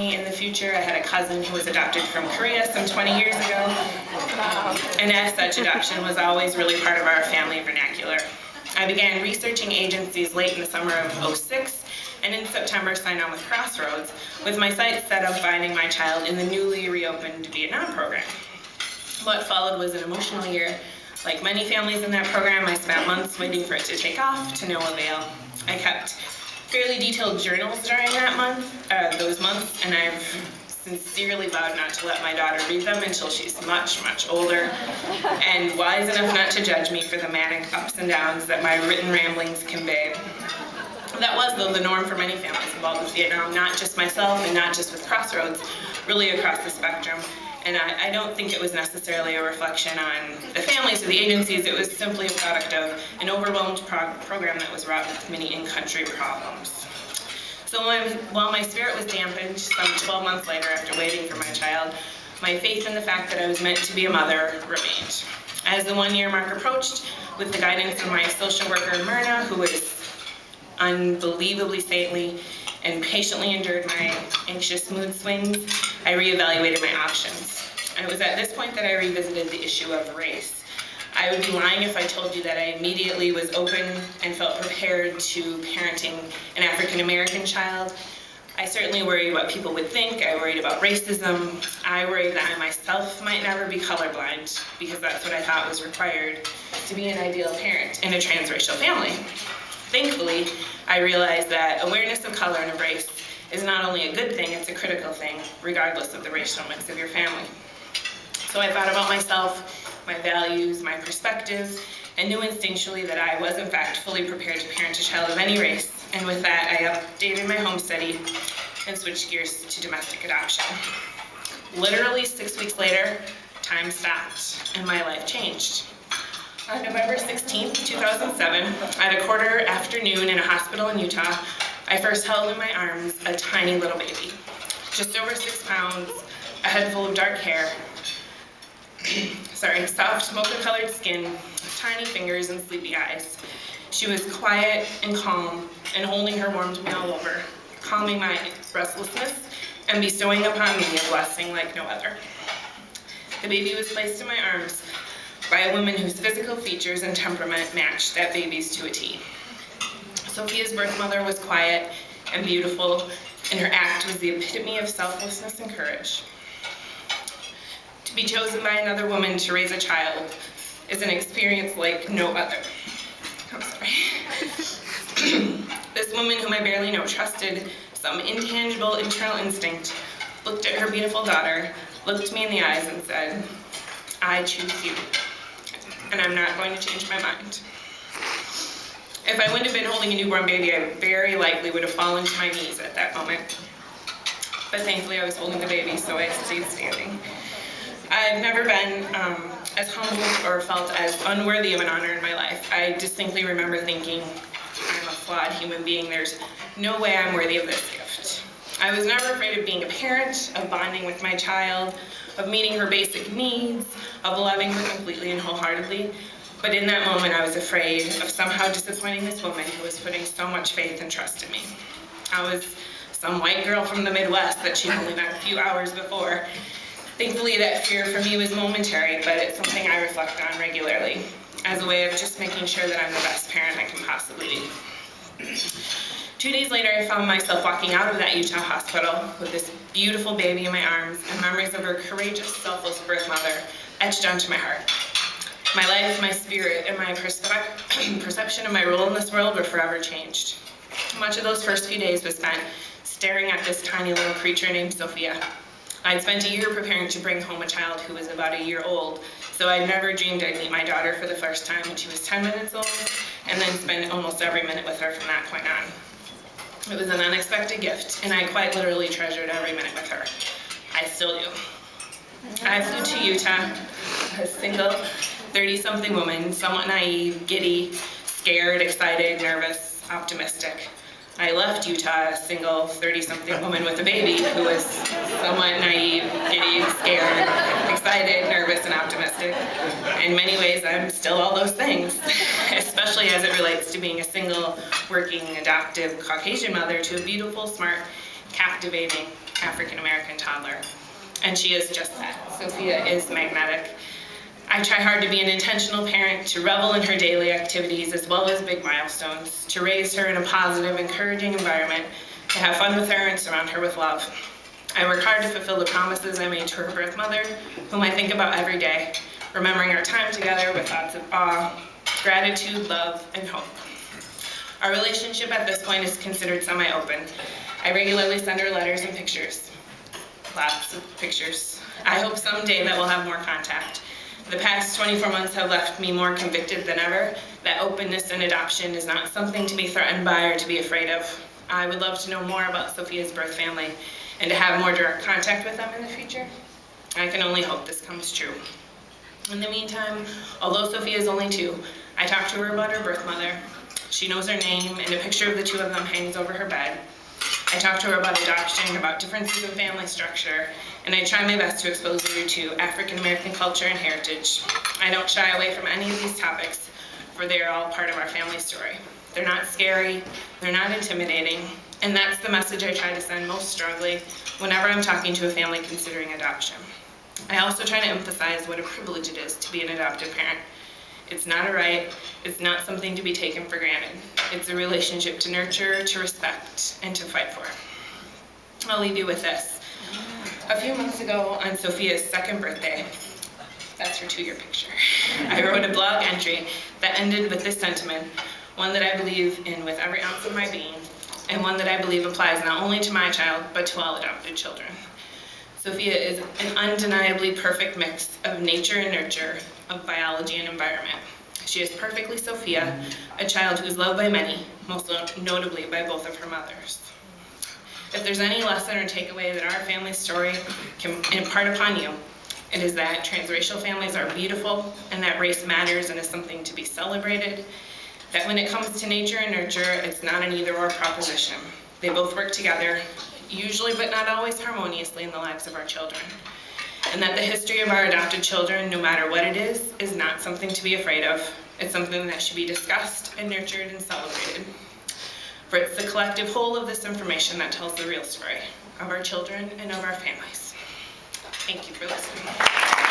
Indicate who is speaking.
Speaker 1: In the future, I had a cousin who was adopted from Korea some 20 years ago, and as such, adoption was always really part of our family vernacular. I began researching agencies late in the summer of '06, and in September signed on with Crossroads, with my sights set on finding my child in the newly reopened Vietnam program. What followed was an emotional year. Like many families in that program, I spent months waiting for it to take off, to no avail. I kept fairly detailed journals during those months, and I've sincerely vowed not to let my daughter read them until she's much, much older and wise enough not to judge me for the manic ups and downs that my written ramblings convey. That was, though, the norm for many families involved with Vietnam, not just myself and not just with Crossroads, really across the spectrum. And I don't think it was necessarily a reflection on the families or the agencies. It was simply a product of an overwhelmed program that was wrought with many in-country problems. So while my spirit was dampened some 12 months later after waiting for my child, my faith in the fact that I was meant to be a mother remained. As the one-year mark approached, with the guidance of my social worker, Myrna, who was unbelievably saintly and patiently endured my anxious mood swings, I reevaluated my options. And it was at this point that I revisited the issue of race. I would be lying if I told you that I immediately was open and felt prepared to parenting an African American child. I certainly worried what people would think. I worried about racism. I worried that I myself might never be colorblind, because that's what I thought was required to be an ideal parent in a transracial family. Thankfully, I realized that awareness of color and of race is not only a good thing, it's a critical thing, regardless of the racial mix of your family. So I thought about myself, my values, my perspectives, and knew instinctually that I was in fact fully prepared to parent a child of any race. And with that, I updated my home study and switched gears to domestic adoption. Literally 6 weeks later, time stopped and my life changed. On November 16, 2007, at a quarter afternoon in a hospital in Utah, I first held in my arms a tiny little baby. Just over 6 pounds, a head full of dark hair, soft mocha-colored skin, tiny fingers and sleepy eyes. She was quiet and calm, and holding her warmed me all over, calming my restlessness and bestowing upon me a blessing like no other. The baby was placed in my arms by a woman whose physical features and temperament matched that baby's to a T. Sophia's birth mother was quiet and beautiful, and her act was the epitome of selflessness and courage. To be chosen by another woman to raise a child is an experience like no other. I'm sorry. This woman, whom I barely know, trusted some intangible internal instinct, looked at her beautiful daughter, looked me in the eyes and said, "I choose you, and I'm not going to change my mind." If I wouldn't have been holding a newborn baby, I very likely would have fallen to my knees at that moment. But thankfully I was holding the baby, so I stayed standing. I've never been as humbled or felt as unworthy of an honor in my life. I distinctly remember thinking, I'm a flawed human being. There's no way I'm worthy of this gift. I was never afraid of being a parent, of bonding with my child, of meeting her basic needs, of loving her completely and wholeheartedly. But in that moment, I was afraid of somehow disappointing this woman who was putting so much faith and trust in me. I was some white girl from the Midwest that she'd only met a few hours before. Thankfully, that fear for me was momentary, but it's something I reflect on regularly as a way of just making sure that I'm the best parent I can possibly be. 2 days later, I found myself walking out of that Utah hospital with this beautiful baby in my arms and memories of her courageous, selfless birth mother etched onto my heart. My life, my spirit, and my perception of my role in this world were forever changed. Much of those first few days was spent staring at this tiny little creature named Sophia. I'd spent a year preparing to bring home a child who was about a year old, so I'd never dreamed I'd meet my daughter for the first time when she was 10 minutes old, and then spend almost every minute with her from that point on. It was an unexpected gift, and I quite literally treasured every minute with her. I still do. I flew to Utah, a single 30-something woman, somewhat naive, giddy, scared, excited, nervous, optimistic. I left Utah, a single 30-something woman with a baby who was somewhat naive, giddy, scared, excited, nervous, and optimistic. In many ways, I'm still all those things, especially as it relates to being a single, working, adoptive Caucasian mother to a beautiful, smart, captivating, African-American toddler. And she is just that. Sophia is magnetic. I try hard to be an intentional parent, to revel in her daily activities as well as big milestones, to raise her in a positive, encouraging environment, to have fun with her and surround her with love. I work hard to fulfill the promises I made to her birth mother, whom I think about every day, remembering our time together with thoughts of awe, gratitude, love, and hope. Our relationship at this point is considered semi-open. I regularly send her letters and pictures. Lots of pictures. I hope someday that we'll have more contact. The past 24 months have left me more convicted than ever that openness in adoption is not something to be threatened by or to be afraid of. I would love to know more about Sophia's birth family and to have more direct contact with them in the future. I can only hope this comes true. In the meantime, although Sophia is only 2, I talk to her about her birth mother. She knows her name, and a picture of the 2 of them hangs over her bed. I talk to her about adoption, about differences in family structure, and I try my best to expose her to African-American culture and heritage. I don't shy away from any of these topics, for they are all part of our family story. They're not scary, they're not intimidating, and that's the message I try to send most strongly whenever I'm talking to a family considering adoption. I also try to emphasize what a privilege it is to be an adoptive parent. It's not a right, it's not something to be taken for granted. It's a relationship to nurture, to respect, and to fight for. I'll leave you with this. A few months ago, on Sophia's 2nd birthday, that's her 2-year picture, I wrote a blog entry that ended with this sentiment, one that I believe in with every ounce of my being, and one that I believe applies not only to my child, but to all adopted children. Sophia is an undeniably perfect mix of nature and nurture, of biology and environment. She is perfectly Sophia, a child who is loved by many, most notably by both of her mothers. If there's any lesson or takeaway that our family story can impart upon you, it is that transracial families are beautiful, and that race matters and is something to be celebrated, that when it comes to nature and nurture, it's not an either-or proposition. They both work together, usually but not always harmoniously in the lives of our children. And that the history of our adopted children, no matter what it is not something to be afraid of. It's something that should be discussed and nurtured and celebrated. For it's the collective whole of this information that tells the real story of our children and of our families. Thank you for listening.